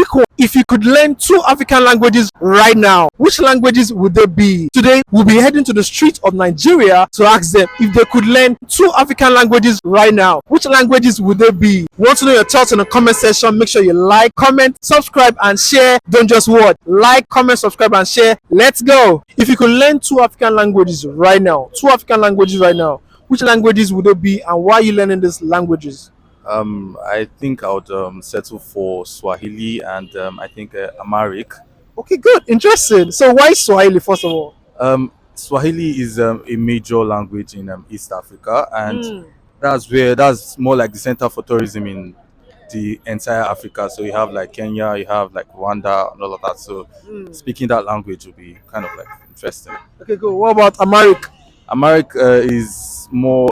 Quick one. If you could learn 2 African languages right now, which languages would they be? Today, we'll be heading to the streets of Nigeria to ask them if they could learn 2 African languages right now. Which languages would they be? Want to know your thoughts in the comment section? Make sure you like, comment, subscribe, and share. Don't just watch. Like, comment, subscribe, and share. Let's go. If you could learn 2 African languages right now, 2 African languages right now, which languages would they be, and why are you learning these languages? I think I would settle for Swahili and I think Amharic. Okay, good. Interesting. So why Swahili, first of all? Swahili is a major language in East Africa, and that's more like the center for tourism in the entire Africa. So you have like Kenya, you have like Rwanda, and all of that. So speaking that language would be kind of like interesting. Okay, good. What about Amharic? Amharic is more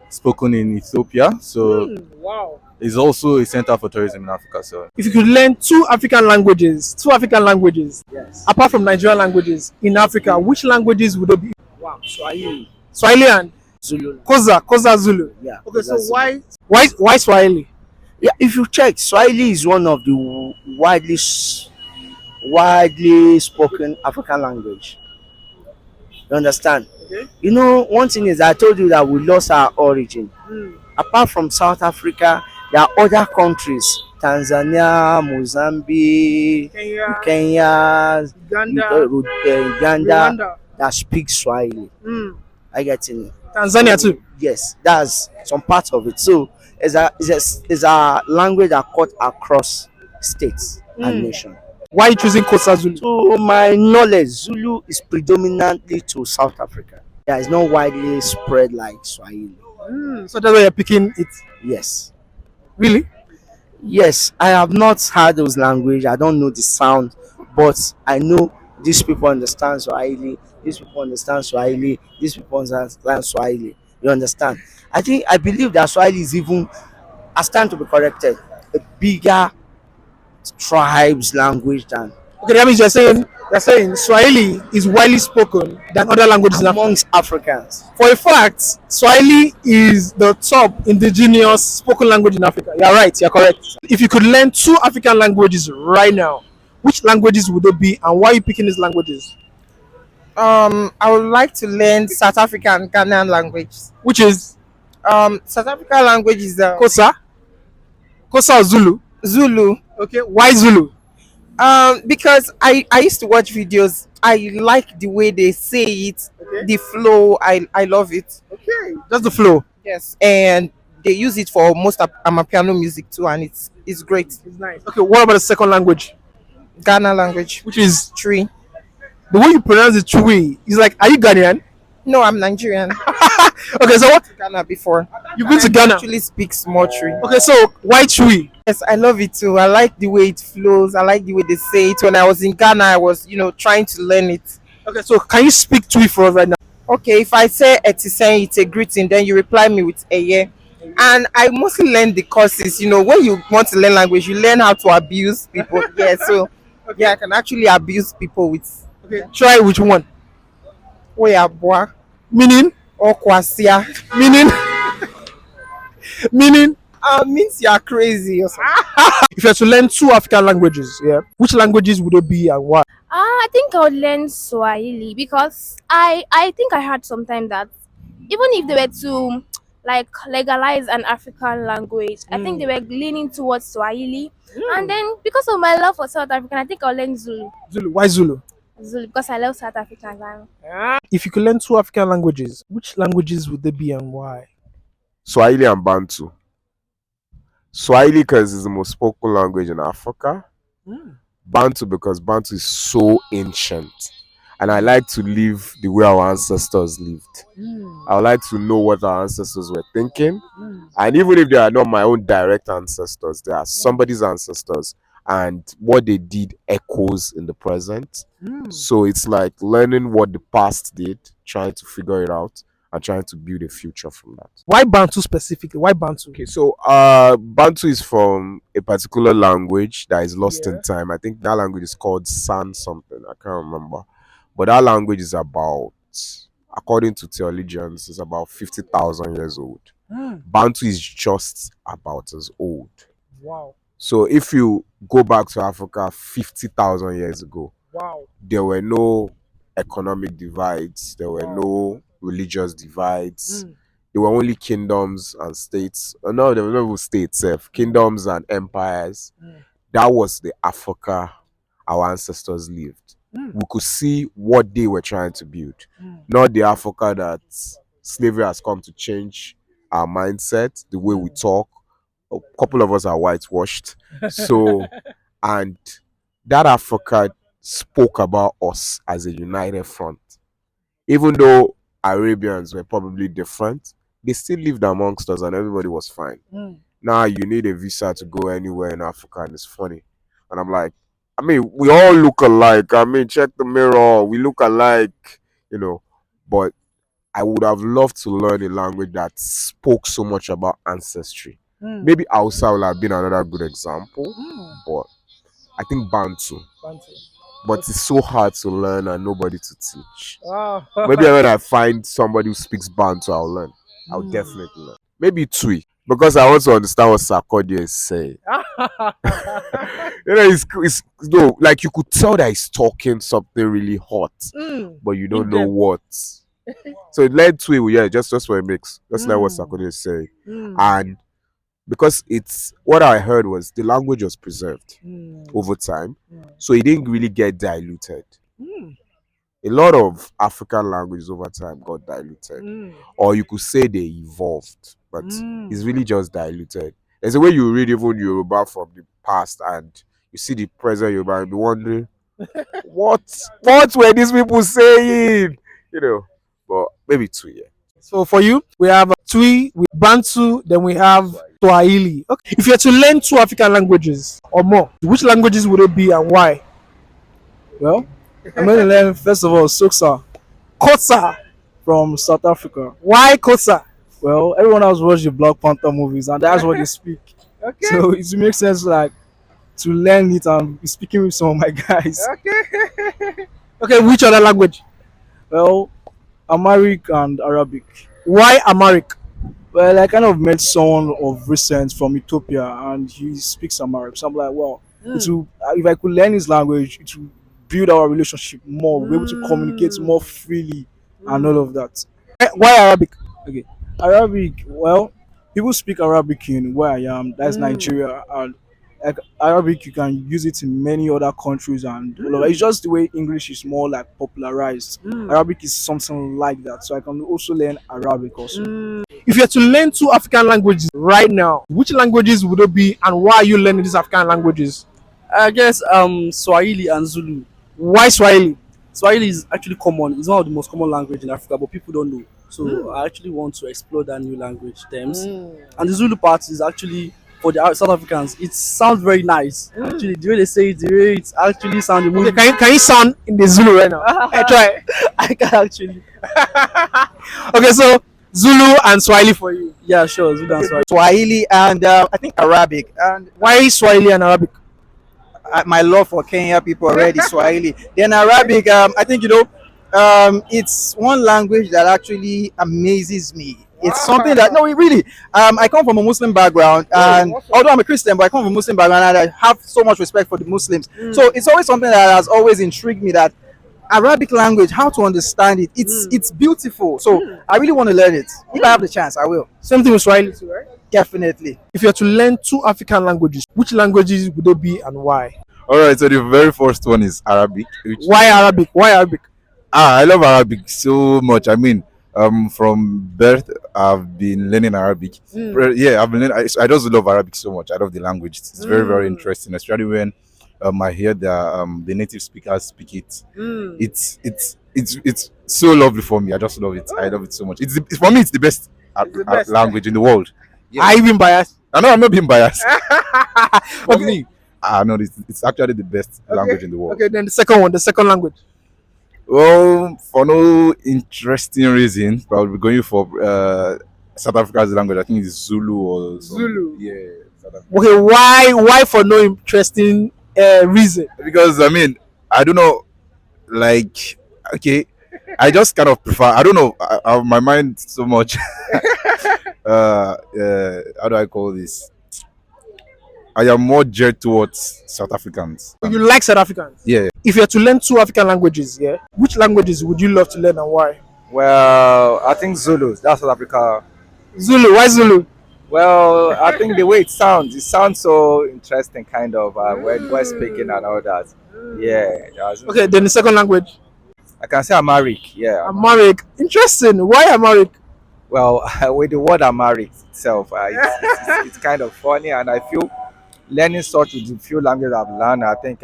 spoken in Ethiopia, so Wow. it's also a center for tourism in Africa. So If you could learn 2 African languages, yes, apart from Nigerian languages in Africa, which languages would they be? Wow, Swahili, Swahili and Zulu. Xhosa Zulu. Yeah. Okay, so that's it. why Swahili? Yeah, if you check, Swahili is one of the widely spoken African language. You understand? Okay. You know, one thing is I told you that we lost our origin. Apart from South Africa, there are other countries, Tanzania, Mozambique, Kenya, Uganda, Uganda, Rwanda. that speak Swahili. I get it. Tanzania too. Yes, that's some part of it. So it's a language that cut across states and nations. Why are you choosing Xhosa Zulu? To my knowledge, Zulu is predominantly to South Africa. Yeah, it's not widely spread like Swahili. So that's why you're picking it. Yes. Really? Yes, I have not heard those language. I don't know the sound, but I know these people understand Swahili. These people understand Swahili. These people understand Swahili. You understand? I believe that Swahili is even, I stand to be corrected, a bigger tribes language than Okay, that means you're saying Swahili is widely spoken than other languages in Africa. amongst Africans. For a fact, Swahili is the top indigenous spoken language in Africa. You're right, you're correct. If you could learn 2 African languages right now, which languages would they be, and why are you picking these languages? I would like to learn South African Ghanaian language. Which is South African language is Xhosa or Zulu? Zulu. Okay, why Zulu? Because I used to watch videos. I like the way they say it, Okay. the flow. I love it. Okay, just the flow. Yes, and they use it for most Amapiano music too, and it's great. It's nice. Okay, what about the second language, Ghana language, which is Tree. the way you pronounce it? Chui. It's like, are you Ghanaian? No, I'm Nigerian. Okay, so what? Ghana before. You've been to I Ghana? actually speak small Tree. Okay, so why Chui? Yes, I love it too. I like the way it flows. I like the way they say it. When I was in Ghana, I was, trying to learn it. Okay, so can you speak Chui for us right now? Okay, if I say Etiseng, it's a greeting, then you reply me with a yeah. And I mostly learn the courses. When you want to learn language, you learn how to abuse people. Yeah, so yeah, I can actually abuse people with Okay, try which one? Oya Boa Meaning? or Kwasia. Meaning? Meaning? Means you are crazy or something. If you had to learn 2 African languages, yeah, which languages would it be and why? I think I would learn Swahili because I think I heard sometime that even if they were to like legalize an African language, I think they were leaning towards Swahili. And then because of my love for South African, I think I'll learn Zulu. Zulu. Why Zulu? Zulu because I love South African language. If you could learn 2 African languages, which languages would they be and why? Swahili and Bantu. Swahili because it's the most spoken language in Africa. Bantu because Bantu is so ancient. And I like to live the way our ancestors lived. I would like to know what our ancestors were thinking. And even if they are not my own direct ancestors, they are somebody's ancestors. And what they did echoes in the present. So it's like learning what the past did, trying to figure it out, and trying to build a future from that. Why Bantu specifically? Why Bantu? Okay, so Bantu is from a particular language that is lost in time. I think that language is called San something. I can't remember. But that language is about, according to theologians, is about 50,000 years old. Bantu is just about as old. Wow. So if you go back to Africa 50,000 years ago, Wow. there were no economic divides, there were no religious divides. There were only kingdoms and states. No, there were no states, kingdoms and empires. That was the Africa our ancestors lived. We could see what they were trying to build, not the Africa that slavery has come to change our mindset, the way we talk. A couple of us are whitewashed. So, and that Africa spoke about us as a united front. Even though Arabians were probably different, they still lived amongst us and everybody was fine. Now you need a visa to go anywhere in Africa, and it's funny. And I'm like, I mean, we all look alike. I mean, check the mirror. We look alike, But I would have loved to learn a language that spoke so much about ancestry. Maybe Hausa will have been another good example, but I think Bantu. But it's so hard to learn and nobody to teach. Wow. Maybe when I find somebody who speaks Bantu, I'll learn. I'll definitely learn. Maybe Twi, because I want to understand what Sarkodie is saying. It's no, like you could tell that he's talking something really hot, but you don't know what. So learn Twi, yeah, just for a mix. Just like what Sarkodie is saying. And because it's what I heard was the language was preserved over time, so it didn't really get diluted. A lot of African languages over time got diluted, or you could say they evolved, but it's really just diluted. There's a way you read even Yoruba from the past and you see the present Yoruba and be wondering what were these people saying, but maybe 2 years. So for you, we have Twi, we Bantu, then we have Swahili. Okay. If you had to learn 2 African languages or more, which languages would it be and why? Well, I'm going to learn first of all Xhosa Xhosa from South Africa. Why Xhosa? Well, everyone has watched the Black Panther movies and that's what they speak. Okay. So it makes sense like to learn it and be speaking with some of my guys. Okay. Okay, which other language? Well, Amharic and Arabic. Why Amharic? Well, I kind of met someone of recent from Ethiopia and he speaks Amharic. So I'm like, well, if I could learn his language, it would build our relationship more. We'll be able to communicate more freely and all of that. Why Arabic? Okay. Arabic, well, people speak Arabic in where I am, that's Nigeria, and like Arabic you can use it in many other countries and all of that. It's just the way English is more like popularized. Arabic is something like that, so I can also learn Arabic also. If you had to learn 2 African languages right now, which languages would it be and why are you learning these African languages? I guess Swahili and Zulu. Why Swahili? Swahili is actually common. It's one of the most common language in Africa, but people don't know. So I actually want to explore that new language terms. And the Zulu part is actually for the South Africans. It sounds very nice. Actually, the way they say it, the way it's actually sounding. Okay, can you sound in the Zulu right now? I try. I can actually. Okay, so Zulu and Swahili for you. Yeah, sure. Zulu and Swahili. Swahili and I think Arabic. And why Swahili and Arabic? My love for Kenya people already Swahili. Then Arabic, I think it's one language that actually amazes me. It's something that really. I come from a Muslim background, and although I'm a Christian, but I come from a Muslim background, and I have so much respect for the Muslims. So it's always something that has always intrigued me, that Arabic language, how to understand it. It's beautiful. So I really want to learn it. If I have the chance, I will. Same thing with Swahili too, right? Definitely. If you had to learn 2 African languages, which languages would they be and why? All right, so the very first one is Arabic. Why Arabic? Why Arabic? I love Arabic so much. I mean, from birth, I've been learning Arabic. Yeah, I've been learning. I just love Arabic so much. I love the language. It's very, very interesting, especially when I hear the native speakers speak it. It's so lovely for me. I just love it. I love it so much. For me, it's the best, language in the world. Yeah. Are you being biased? I know I'm not being biased. For me, no, it's actually the best language in the world. Okay, then the second language. Well, for no interesting reason, probably going for South Africa's language. I think it's Zulu or something. Zulu. Yeah. Okay, why for no interesting reason? Because I mean, I don't know, like, okay, I just kind of prefer. I don't know. I have my mind so much. How do I call this? I am more geared towards South Africans. You like South Africans? Yeah. If you had to learn 2 African languages, yeah, which languages would you love to learn and why? Well, I think Zulu. That's South Africa. Zulu. Why Zulu? Well, I think the way it sounds so interesting, kind of when we're speaking and all that. Yeah. Okay, then the second language. I can say Amharic. Yeah. Amharic. Interesting. Why Amharic? Well, with the word Amharic itself, it's kind of funny, and I feel learning such with the few languages I've learned, I think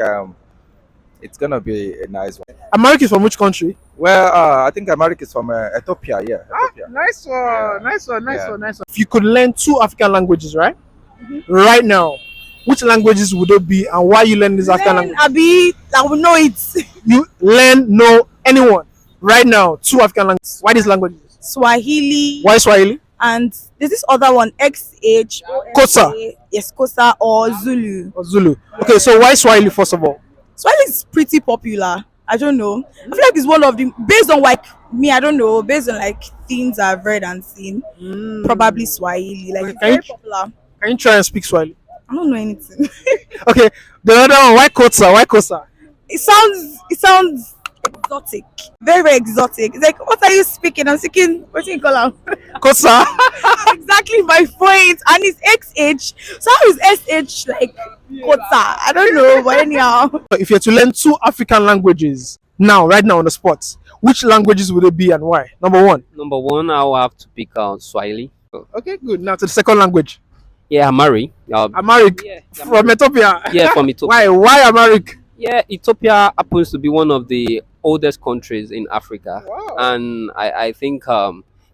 it's gonna be a nice one. Amharic is from which country? Well, I think Amharic is from Ethiopia. Yeah. Ethiopia. Nice one. Yeah. Nice one. Nice Yeah. one. Nice one. If you could learn 2 African languages, right? Right now, which languages would they be and why you learn these African languages? Abi, I will know it. You know anyone right now 2 African languages. Why these languages? Swahili. Why Swahili? And there's this other one, XH. Xhosa. Yes, Xhosa or Zulu. Or Zulu. Okay, so why Swahili first of all? Swahili is pretty popular. I don't know. I feel like it's one of the, based on like me, I don't know, based on like things I've read and seen, probably Swahili. Like it's very popular. Can you try and speak Swahili? I don't know anything. Okay, the other one, why Xhosa? Why Xhosa? It sounds exotic. Very, very exotic. It's like, what are you speaking? I'm speaking, what do you call them? Xhosa. Exactly my point. And it's XH. So how is SH like Xhosa? I don't know, but anyhow. If you had to learn 2 African languages now, right now on the spot, which languages would it be and why? Number 1. Number 1, I'll have to pick out Swahili. Okay, good. Now to the second language. Yeah, Amharic. Amharic. Yeah, From Ethiopia. Yeah, from Ethiopia. Why Amharic? Yeah, Ethiopia happens to be one of the oldest countries in Africa. Wow. And I think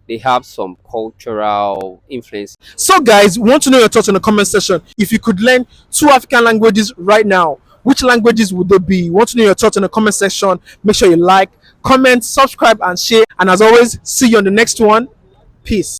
they have some cultural influence. So guys, we want to know your thoughts in the comment section. If you could learn 2 African languages right now, which languages would they be? We want to know your thoughts in the comment section. Make sure you like, comment, subscribe and share. And as always, see you on the next one. Peace.